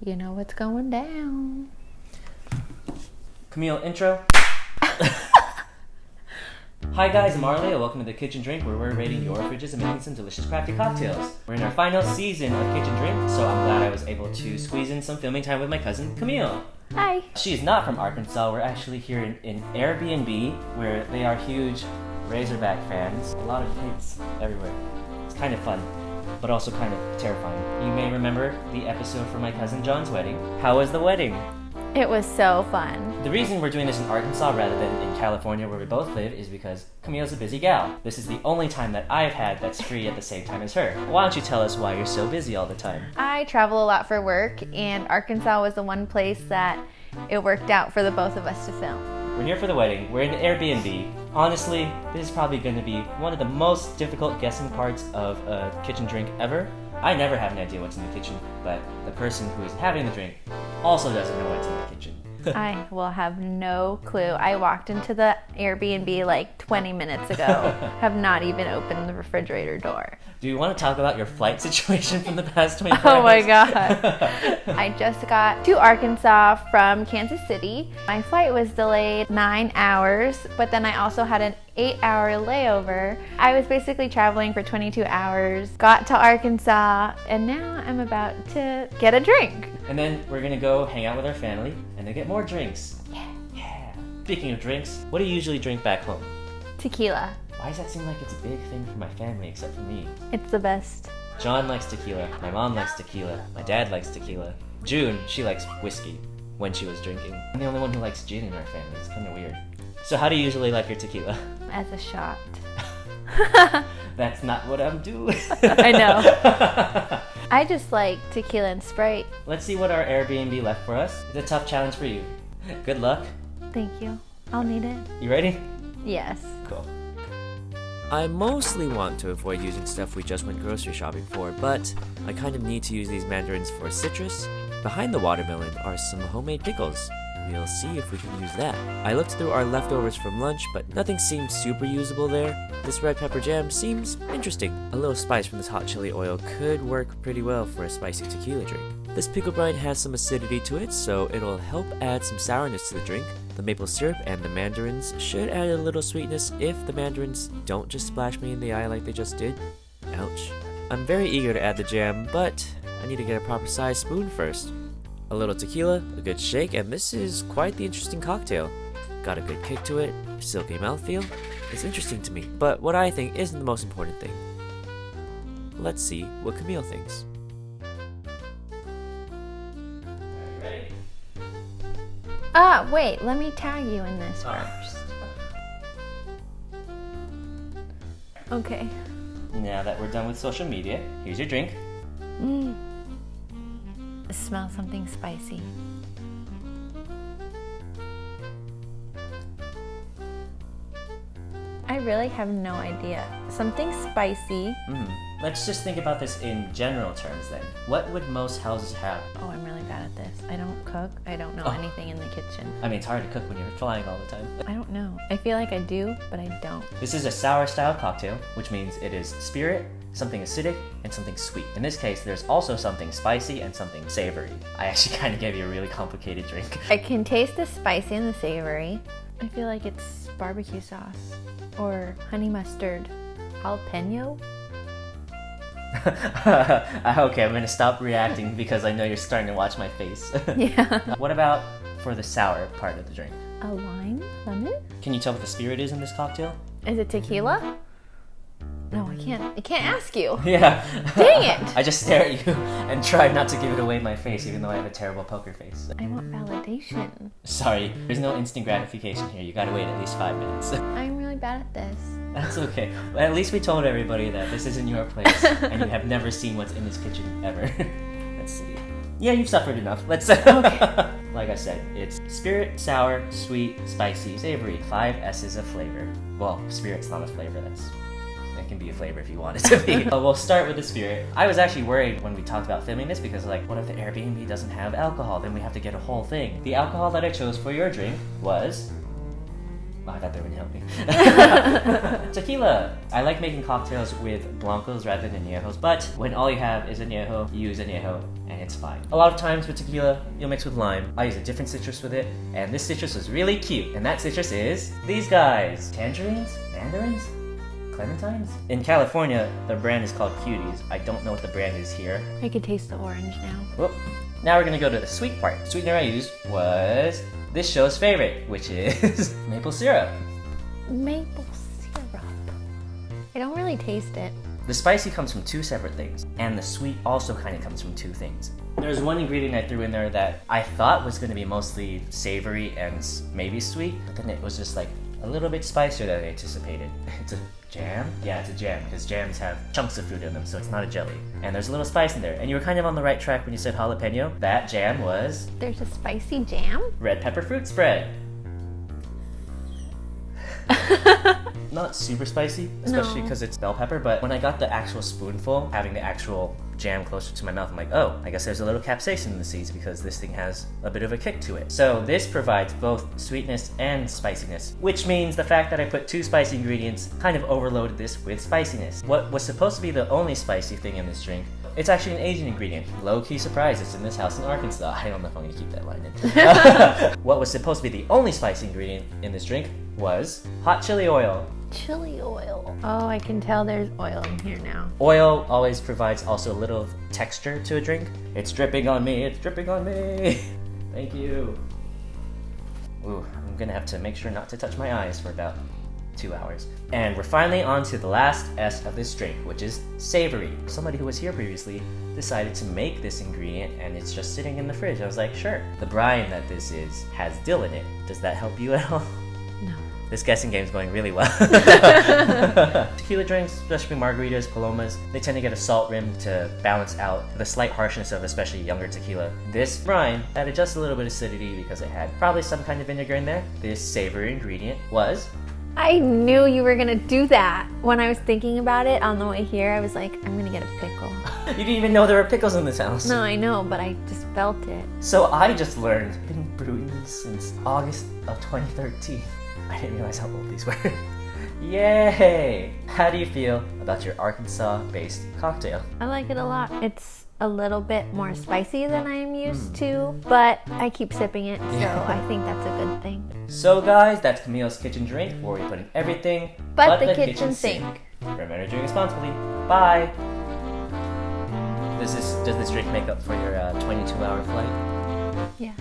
You know what's going down. Camille, intro. Hi guys, I'm Arleo. Welcome to the Kitchen Drink, where we're rating your fridges and making some delicious crafty cocktails. We're in our final season of Kitchen Drink, so I'm glad I was able to squeeze in some filming time with my cousin, Camille. Hi. She is not from Arkansas. We're actually here in AirBnB, where they are huge Razorback fans. A lot of kids everywhere. It's kind of fun, but also kind of terrifying. You may remember the episode for my cousin John's wedding. How was the wedding? It was so fun. The reason we're doing this in Arkansas rather than in California where we both live is because Camille's a busy gal. This is the only time that I've had that's free at the same time as her. Why don't you tell us why you're so busy all the time? I travel a lot for work, and Arkansas was the one place that it worked out for the both of us to film. We're here for the wedding. We're in an Airbnb. Honestly, this is probably going to be one of the most difficult guessing parts of a kitchen drink ever. I never have an idea what's in the kitchen, but the person who is having the drink also doesn't know what's in the kitchen. I will have no clue. I walked into the Airbnb like 20 minutes ago. Have not even opened the refrigerator door. Do you want to talk about your flight situation from the past 24 hours? Oh my god. I just got to Arkansas from Kansas City. My flight was delayed 9 hours, but then I also had an 8-hour layover. I was basically traveling for 22 hours, got to Arkansas, and now I'm about to get a drink. And then we're gonna go hang out with our family and then get more drinks. Yeah. Speaking of drinks, what do you usually drink back home? Tequila. Why does that seem like it's a big thing for my family except for me? It's the best. John likes tequila, my mom likes tequila, my dad likes tequila. June, she likes whiskey when she was drinking. I'm the only one who likes gin in our family. It's kind of weird. So how do you usually like your tequila? As a shot. That's not what I'm doing. I know. I just like tequila and Sprite. Let's see what our Airbnb left for us. It's a tough challenge for you. Good luck. Thank you. I'll need it. You ready? Yes. Cool. I mostly want to avoid using stuff we just went grocery shopping for, but I kind of need to use these mandarins for citrus. Behind the watermelon are some homemade pickles. We'll see if we can use that. I looked through our leftovers from lunch, but nothing seemed super usable there. This red pepper jam seems interesting. A little spice from this hot chili oil could work pretty well for a spicy tequila drink. This pickle brine has some acidity to it, so it'll help add some sourness to the drink. The maple syrup and the mandarins should add a little sweetness if the mandarins don't just splash me in the eye like they just did. Ouch. I'm very eager to add the jam, but I need to get a proper size spoon first. A little tequila, a good shake, and this is quite the interesting cocktail. Got a good kick to it, silky mouthfeel. It's interesting to me, but what I think isn't the most important thing. Let's see what Camille thinks. Ready? Wait, let me tag you in this first. Okay. Now that we're done with social media, here's your drink. Smell something spicy. I really have no idea. Something spicy. Let's just think about this in general terms then. What would most houses have? Oh, I'm really bad at this. I don't cook. I don't know anything in the kitchen. I mean, it's hard to cook when you're flying all the time. I don't know. I feel like I do, but I don't. This is a sour style cocktail, which means it is spirit, something acidic, and something sweet. In this case, there's also something spicy and something savory. I actually kind of gave you a really complicated drink. I can taste the spicy and the savory. I feel like it's barbecue sauce or honey mustard jalapeno. Okay, I'm gonna stop reacting because I know you're starting to watch my face. Yeah. What about for the sour part of the drink? A lime? Lemon? Can you tell what the spirit is in this cocktail? Is it tequila? No, I can't ask you. Yeah. Dang it! I just stare at you and try not to give it away in my face, even though I have a terrible poker face. I want validation. Sorry, there's no instant gratification here. You gotta wait at least 5 minutes. I'm really bad at this. That's okay. Well, at least we told everybody that this isn't your place and you have never seen what's in this kitchen ever. Let's see. Yeah, you've suffered enough. Let's. Okay. Like I said, it's spirit, sour, sweet, spicy, savory. 5 S's of flavor. Well, spirit's not a flavor. It can be a flavor if you want it to be. We'll start with the spirit. I was actually worried when we talked about filming this because like, what if the Airbnb doesn't have alcohol? Then we have to get a whole thing. The alcohol that I chose for your drink was Oh, I thought they were gonna help me. Tequila. I like making cocktails with blancos rather than añejos, but when all you have is añejo, you use añejo, and it's fine. A lot of times with tequila, you'll mix with lime. I use a different citrus with it, and this citrus is really cute, and that citrus is these guys. Tangerines? Mandarins? Clementines? In California, the brand is called Cuties. I don't know what the brand is here. I could taste the orange now. Whoop. Now we're gonna go to the sweet part. The sweetener I used was this show's favorite, which is maple syrup. Maple syrup. I don't really taste it. The spicy comes from two separate things, and the sweet also kind of comes from two things. There's one ingredient I threw in there that I thought was gonna be mostly savory and maybe sweet, but then it was just like a little bit spicier than I anticipated. It's a jam? Yeah, it's a jam, because jams have chunks of fruit in them, so it's not a jelly. And there's a little spice in there, and you were kind of on the right track when you said jalapeno. That jam was There's a spicy jam? red pepper fruit spread. Not super spicy, especially because it's bell pepper, but when I got the actual spoonful, having the actual jam closer to my mouth, I'm like, oh, I guess there's a little capsaicin in the seeds because this thing has a bit of a kick to it. So this provides both sweetness and spiciness, which means the fact that I put two spicy ingredients kind of overloaded this with spiciness. What was supposed to be the only spicy thing in this drink, it's actually an Asian ingredient. Low-key surprise, it's in this house in Arkansas. I don't know if I'm gonna keep that line in. What was supposed to be the only spicy ingredient in this drink was hot chili oil. Chili oil. Oh, I can tell there's oil in here now. Oil always provides also a little texture to a drink. It's dripping on me, it's dripping on me. Thank you. Ooh, I'm gonna have to make sure not to touch my eyes for about 2 hours. And we're finally on to the last S of this drink, which is savory. Somebody who was here previously decided to make this ingredient and it's just sitting in the fridge. I was like, sure. The brine that this is has dill in it. Does that help you at all? No. This guessing game is going really well. Tequila drinks, especially margaritas, palomas, they tend to get a salt rim to balance out the slight harshness of especially younger tequila. This brine added just a little bit of acidity because it had probably some kind of vinegar in there. This savory ingredient was... I knew you were gonna do that. When I was thinking about it on the way here, I was like, I'm gonna get a pickle. You didn't even know there were pickles in this house. No, I know, but I just felt it. So I just learned, I've been brewing these since August of 2013. I didn't realize how old these were. Yay! How do you feel about your Arkansas-based cocktail? I like it a lot. It's a little bit more spicy than I'm used to, but I keep sipping it, so I think that's a good thing. So guys, that's Camille's kitchen drink, where we put in everything But the kitchen sink. Remember to drink responsibly. Bye! Does this drink make up for your 22-hour flight? Yeah.